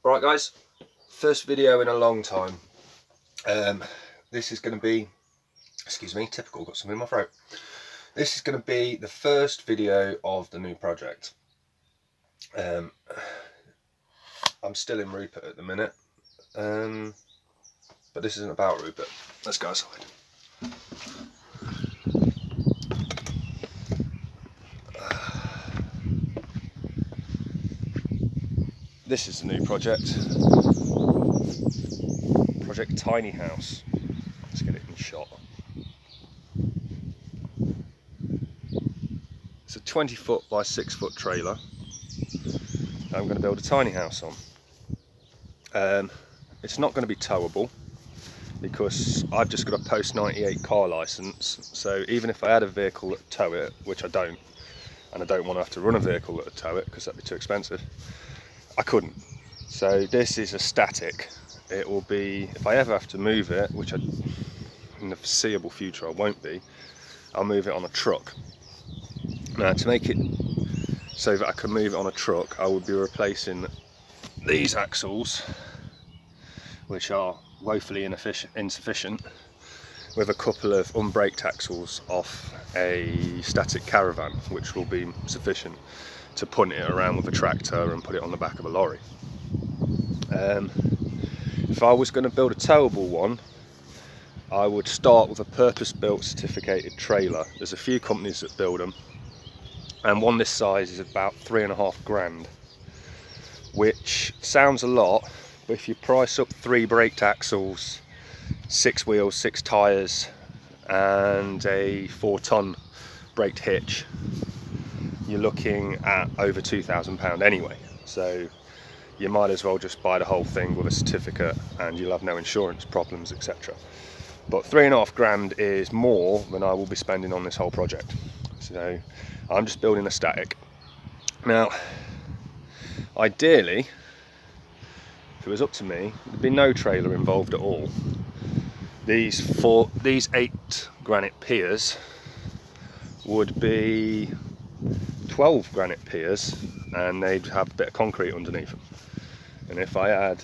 Right guys, first video in a long time. This is going to be, excuse me, typical, got something in my throat. This is going to be the first video of the new project. I'm still in Rupert at the minute, but this isn't about Rupert. Let's go outside. This is the new project. Project Tiny House. Let's get it in shot. It's a 20-foot by 6-foot trailer I'm going to build a tiny house on. It's not going to be towable because I've just got a post 98 car license, so even if I had a vehicle that would tow it, which I don't, and I don't want to have to run a vehicle that would tow it because that'd be too expensive, I couldn't. So this is a static. It will be, if I ever have to move it, which in the foreseeable future I won't be, I'll move it on a truck. Now, to make it so that I can move it on a truck, I would be replacing these axles, which are woefully insufficient, with a couple of unbraked axles off a static caravan, which will be sufficient to punt it around with a tractor and put it on the back of a lorry. If I was going to build a towable one, I would start with a purpose-built certificated trailer. There's a few companies that build them, and one this size is about £3.5 grand, which sounds a lot, but if you price up 3 braked axles, 6 wheels, 6 tyres and a 4-ton braked hitch, you're looking at over £2,000 anyway. So you might as well just buy the whole thing with a certificate and you'll have no insurance problems, etc. But £3.5 grand is more than I will be spending on this whole project. So I'm just building a static. Now, ideally, if it was up to me, there'd be no trailer involved at all. These 8 granite piers would be 12 granite piers, and they'd have a bit of concrete underneath them. And if I had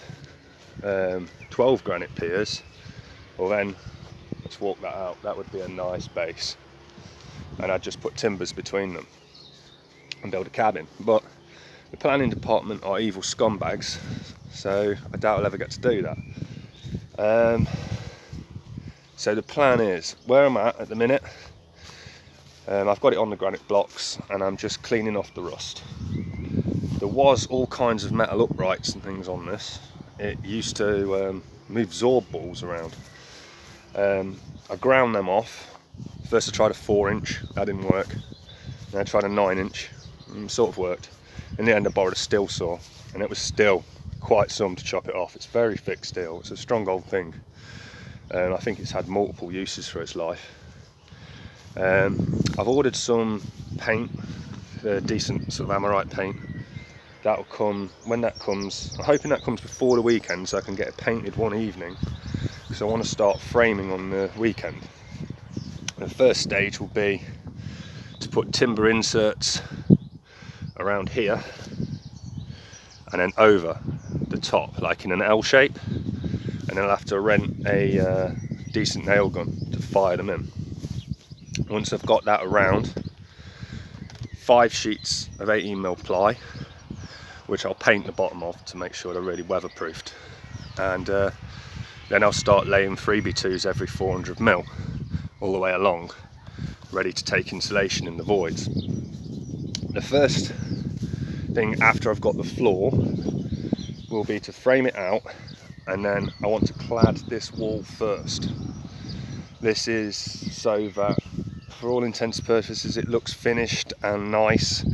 12 granite piers, well then, let's walk that out, that would be a nice base. And I'd just put timbers between them and build a cabin. But the planning department are evil scumbags, so I doubt I'll ever get to do that. So the plan is, where I'm at the minute, I've got it on the granite blocks and I'm just cleaning off the rust. There was all kinds of metal uprights and things on this. It used to move Zorb balls around. I ground them off. First I tried a 4-inch, that didn't work. Then I tried a 9-inch, sort of worked. In the end I borrowed a steel saw, and it was still quite some to chop it off. It's very thick steel, it's a strong old thing. And I think it's had multiple uses for its life. I've ordered some paint, decent sort of Amorite paint. That'll come, when that comes, I'm hoping that comes before the weekend so I can get it painted one evening, because I want to start framing on the weekend. The first stage will be to put timber inserts around here and then over the top, like in an L shape, and then I'll have to rent a decent nail gun to fire them in. Once I've got that around, 5 sheets of 18mm ply, which I'll paint the bottom of to make sure they're really weatherproofed, and then I'll start laying 3x2s every 400mm all the way along, ready to take insulation in the voids. The first thing after I've got the floor will be to frame it out, and then I want to clad this wall first. This is so that for all intents and purposes it looks finished and nice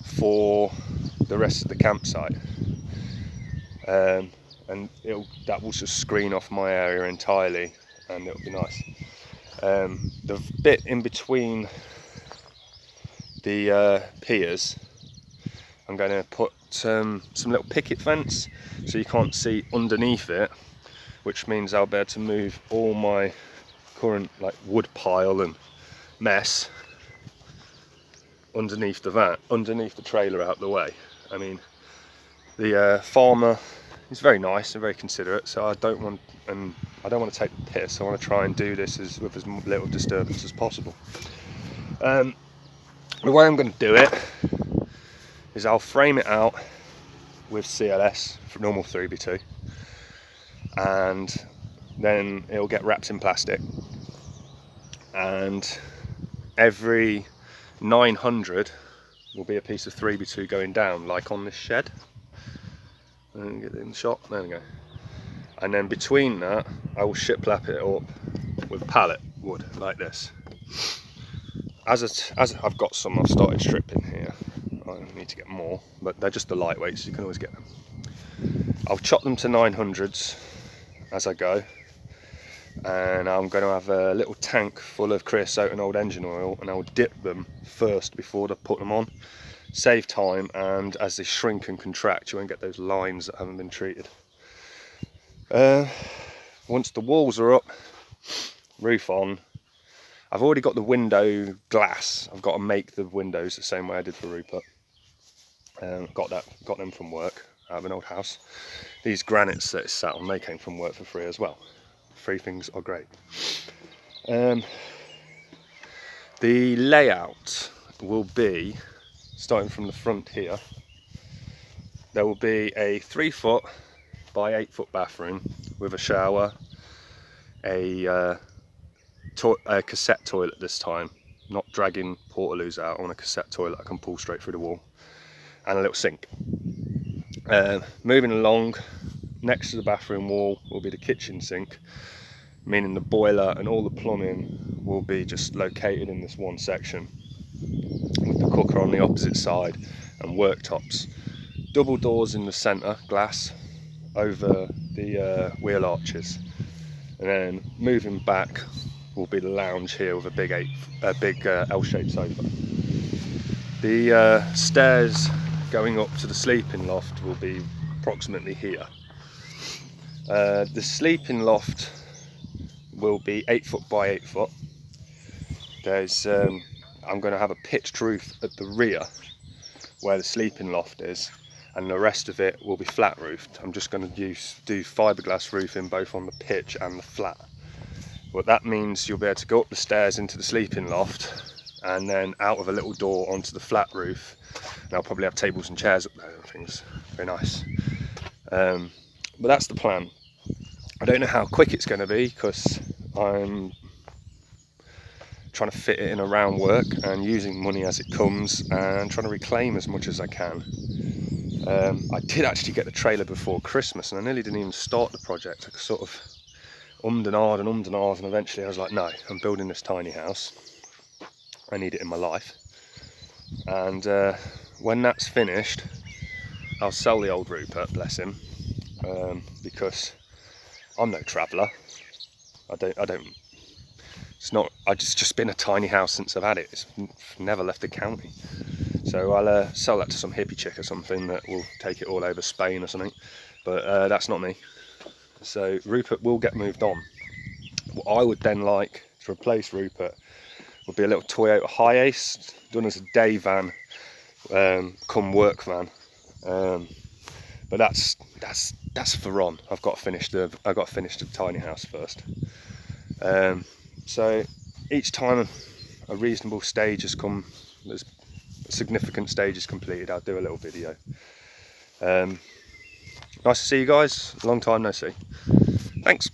for the rest of the campsite, and that will just screen off my area entirely and it'll be nice. The bit in between the piers, I'm going to put some little picket fence so you can't see underneath it, which means I'll be able to move all my current wood pile and mess underneath the trailer out the way. I mean, the farmer he's very nice and very considerate, so I don't want to take the piss. I want to try and do this with as little disturbance as possible. The way I'm going to do it is I'll frame it out with CLS for normal 3x2, and then it'll get wrapped in plastic, and every 900 will be a piece of 3x2 going down, like on this shed. And get it in the shot, there we go. And then between that, I will shiplap it up with pallet wood like this. As I've got some, I've started stripping here. I need to get more, but they're just the lightweights, you can always get them. I'll chop them to 900s as I go, and I'm going to have a little tank full of creosote and old engine oil, and I'll dip them first before I put them on. Save time, and as they shrink and contract, you won't get those lines that haven't been treated. Once the walls are up, roof on, I've already got the window glass. I've got to make the windows the same way I did for Rupert. Got them from work out of an old house. These granites that it's sat on, they came from work for free as well. Free things are great. The layout will be, starting from the front here, there will be a 3 foot by 8 foot bathroom with a shower, a cassette toilet this time, not dragging portaloos out. On a cassette toilet I can pull straight through the wall, and a little sink. Moving along, next to the bathroom wall will be the kitchen sink, meaning the boiler and all the plumbing will be just located in this one section, with the cooker on the opposite side and worktops. Double doors in the centre, glass over the wheel arches, and then moving back will be the lounge here with a big L-shaped sofa. The stairs going up to the sleeping loft will be approximately here. The sleeping loft will be 8 foot by 8 foot. There's I'm going to have a pitched roof at the rear where the sleeping loft is, and the rest of it will be flat roofed. I'm just going to do fiberglass roofing both on the pitch and the flat. But that means you'll be able to go up the stairs into the sleeping loft, and then out of a little door onto the flat roof. And I'll probably have tables and chairs up there and things. Very nice. But that's the plan. I don't know how quick it's going to be, because I'm trying to fit it in around work and using money as it comes and trying to reclaim as much as I can. I did actually get the trailer before Christmas, and I nearly didn't even start the project. I sort of ummed and ahed and eventually I was like, no, I'm building this tiny house. I need it in my life. And when that's finished, I'll sell the old Rupert, bless him, because I'm no traveller. It's just been a tiny house since I've had it. It's never left the county. So I'll sell that to some hippie chick or something that will take it all over Spain or something. But that's not me. So Rupert will get moved on. What I would then like to replace Rupert would be a little Toyota Hiace, done as a day van, come work van. But that's for Ron. I've got to finish the tiny house first. So each time a reasonable stage has come, there's a significant stage is completed, I'll do a little video. Nice to see you guys. Long time no see. Thanks.